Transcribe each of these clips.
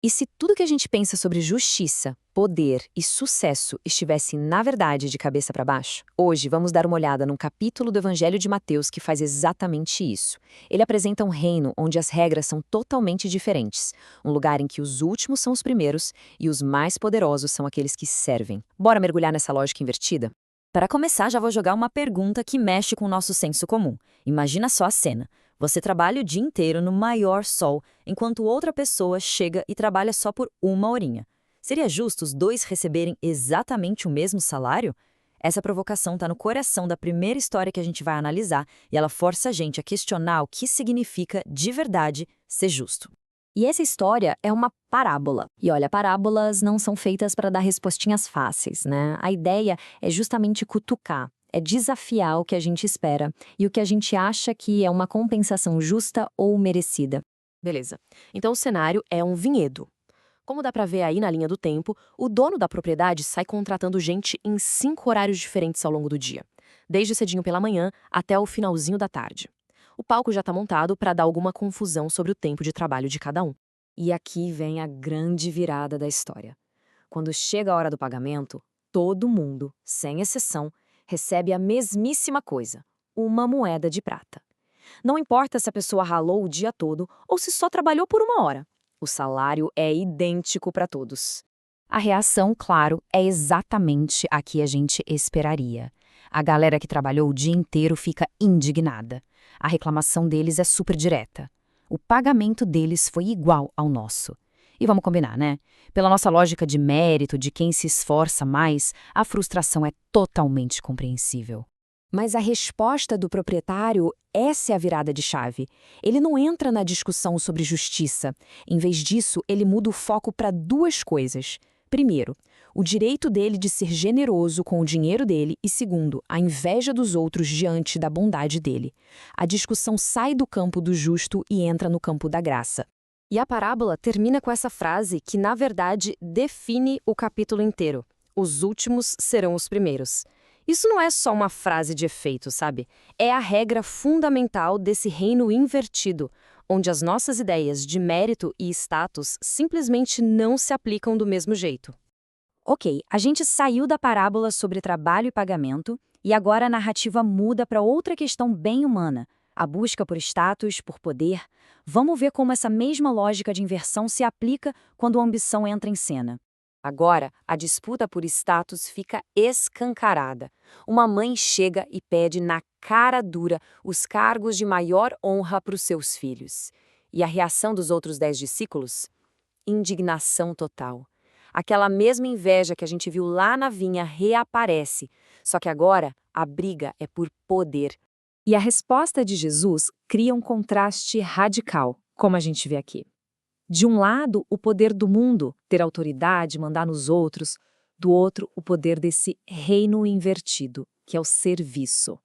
E se tudo que a gente pensa sobre justiça, poder e sucesso estivesse, na verdade, de cabeça para baixo? Hoje vamos dar uma olhada num capítulo do Evangelho de Mateus que faz exatamente isso. Ele apresenta um reino onde as regras são totalmente diferentes. Um lugar em que os últimos são os primeiros e os mais poderosos são aqueles que servem. Bora mergulhar nessa lógica invertida? Para começar, já vou jogar uma pergunta que mexe com o nosso senso comum. Imagina só a cena. Você trabalha o dia inteiro no maior sol, enquanto outra pessoa chega e trabalha só por uma horinha. Seria justo os dois receberem exatamente o mesmo salário? Essa provocação está no coração da primeira história que a gente vai analisar e ela força a gente a questionar o que significa, de verdade, ser justo. E essa história é uma parábola. E olha, parábolas não são feitas para dar respostinhas fáceis, né? A ideia é justamente cutucar, é desafiar o que a gente espera e o que a gente acha que é uma compensação justa ou merecida. Beleza. Então o cenário é um vinhedo. Como dá pra ver aí na linha do tempo, o dono da propriedade sai contratando gente em 5 horários diferentes ao longo do dia, desde cedinho pela manhã até o finalzinho da tarde. O palco já tá montado para dar alguma confusão sobre o tempo de trabalho de cada um. E aqui vem a grande virada da história. Quando chega a hora do pagamento, todo mundo, sem exceção, recebe a mesmíssima coisa, uma moeda de prata. Não importa se a pessoa ralou o dia todo ou se só trabalhou por uma hora. O salário é idêntico para todos. A reação, claro, é exatamente a que a gente esperaria. A galera que trabalhou o dia inteiro fica indignada. A reclamação deles é super direta. O pagamento deles foi igual ao nosso. E vamos combinar, né? Pela nossa lógica de mérito, de quem se esforça mais, a frustração é totalmente compreensível. Mas a resposta do proprietário, essa é a virada de chave. Ele não entra na discussão sobre justiça. Em vez disso, ele muda o foco para duas coisas. Primeiro, o direito dele de ser generoso com o dinheiro dele e, segundo, a inveja dos outros diante da bondade dele. A discussão sai do campo do justo e entra no campo da graça. E a parábola termina com essa frase que, na verdade, define o capítulo inteiro. Os últimos serão os primeiros. Isso não é só uma frase de efeito, sabe? É a regra fundamental desse reino invertido, onde as nossas ideias de mérito e status simplesmente não se aplicam do mesmo jeito. Ok, a gente saiu da parábola sobre trabalho e pagamento e agora a narrativa muda para outra questão bem humana, a busca por status, por poder. Vamos ver como essa mesma lógica de inversão se aplica quando a ambição entra em cena. Agora, a disputa por status fica escancarada. Uma mãe chega e pede na cara dura os cargos de maior honra para os seus filhos. E a reação dos outros 10 discípulos? Indignação total. Aquela mesma inveja que a gente viu lá na vinha reaparece, só que agora a briga é por poder. E a resposta de Jesus cria um contraste radical, como a gente vê aqui. De um lado, o poder do mundo, ter autoridade, mandar nos outros. Do outro, o poder desse reino invertido, que é o serviço.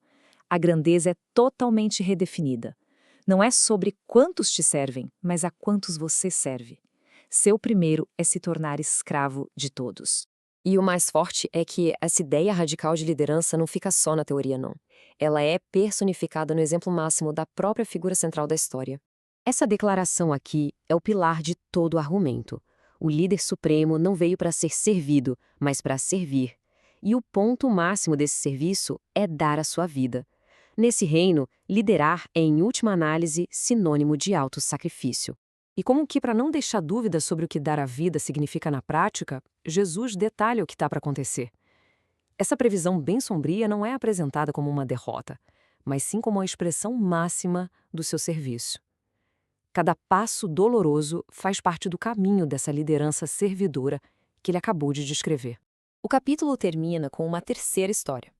A grandeza é totalmente redefinida. Não é sobre quantos te servem, mas a quantos você serve. Ser o primeiro é se tornar escravo de todos. E o mais forte é que essa ideia radical de liderança não fica só na teoria, não. Ela é personificada no exemplo máximo da própria figura central da história. Essa declaração aqui é o pilar de todo o argumento. O líder supremo não veio para ser servido, mas para servir. E o ponto máximo desse serviço é dar a sua vida. Nesse reino, liderar é, em última análise, sinônimo de autossacrifício. E como que, para não deixar dúvidas sobre o que dar a vida significa na prática, Jesus detalha o que está para acontecer. Essa previsão bem sombria não é apresentada como uma derrota, mas sim como a expressão máxima do seu serviço. Cada passo doloroso faz parte do caminho dessa liderança servidora que ele acabou de descrever. O capítulo termina com uma terceira história.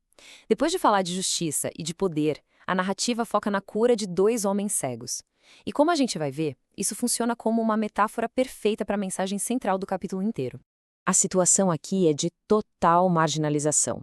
Depois de falar de justiça e de poder, a narrativa foca na cura de 2 homens cegos. E como a gente vai ver, isso funciona como uma metáfora perfeita para a mensagem central do capítulo inteiro. A situação aqui é de total marginalização.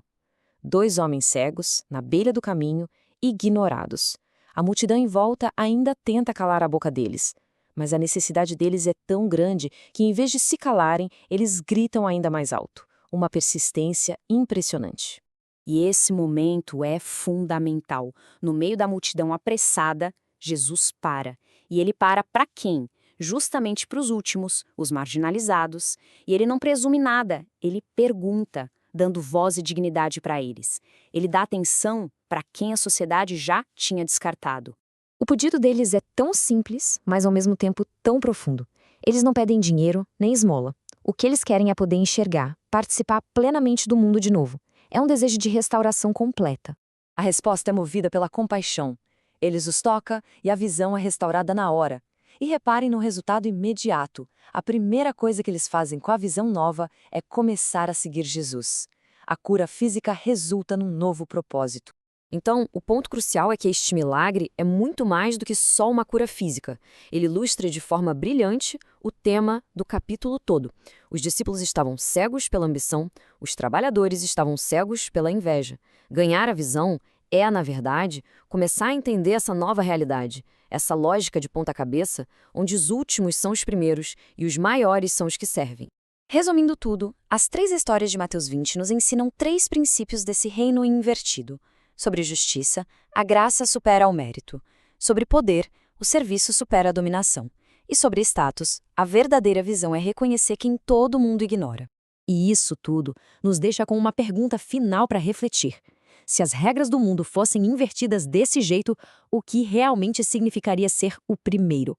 2 homens cegos, na beira do caminho, ignorados. A multidão em volta ainda tenta calar a boca deles, mas a necessidade deles é tão grande que, em vez de se calarem, eles gritam ainda mais alto. Uma persistência impressionante. E esse momento é fundamental. No meio da multidão apressada, Jesus para. E ele para quem? justamente para os últimos, os marginalizados. E ele não presume nada, ele pergunta, dando voz e dignidade para eles. Ele dá atenção para quem a sociedade já tinha descartado. O pedido deles é tão simples, mas ao mesmo tempo tão profundo. Eles não pedem dinheiro nem esmola. O que eles querem é poder enxergar, participar plenamente do mundo de novo. É um desejo de restauração completa. A resposta é movida pela compaixão. Eles os toca e a visão é restaurada na hora. E reparem no resultado imediato. A primeira coisa que eles fazem com a visão nova é começar a seguir Jesus. A cura física resulta num novo propósito. Então, o ponto crucial é que este milagre é muito mais do que só uma cura física. Ele ilustra de forma brilhante o tema do capítulo todo. Os discípulos estavam cegos pela ambição, os trabalhadores estavam cegos pela inveja. Ganhar a visão é, na verdade, começar a entender essa nova realidade, essa lógica de ponta-cabeça, onde os últimos são os primeiros e os maiores são os que servem. Resumindo tudo, as 3 histórias de Mateus 20 nos ensinam 3 princípios desse reino invertido. Sobre justiça, a graça supera o mérito. Sobre poder, o serviço supera a dominação. E sobre status, a verdadeira visão é reconhecer quem todo mundo ignora. E isso tudo nos deixa com uma pergunta final para refletir. Se as regras do mundo fossem invertidas desse jeito, o que realmente significaria ser o primeiro?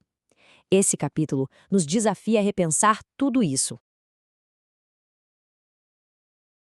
Esse capítulo nos desafia a repensar tudo isso.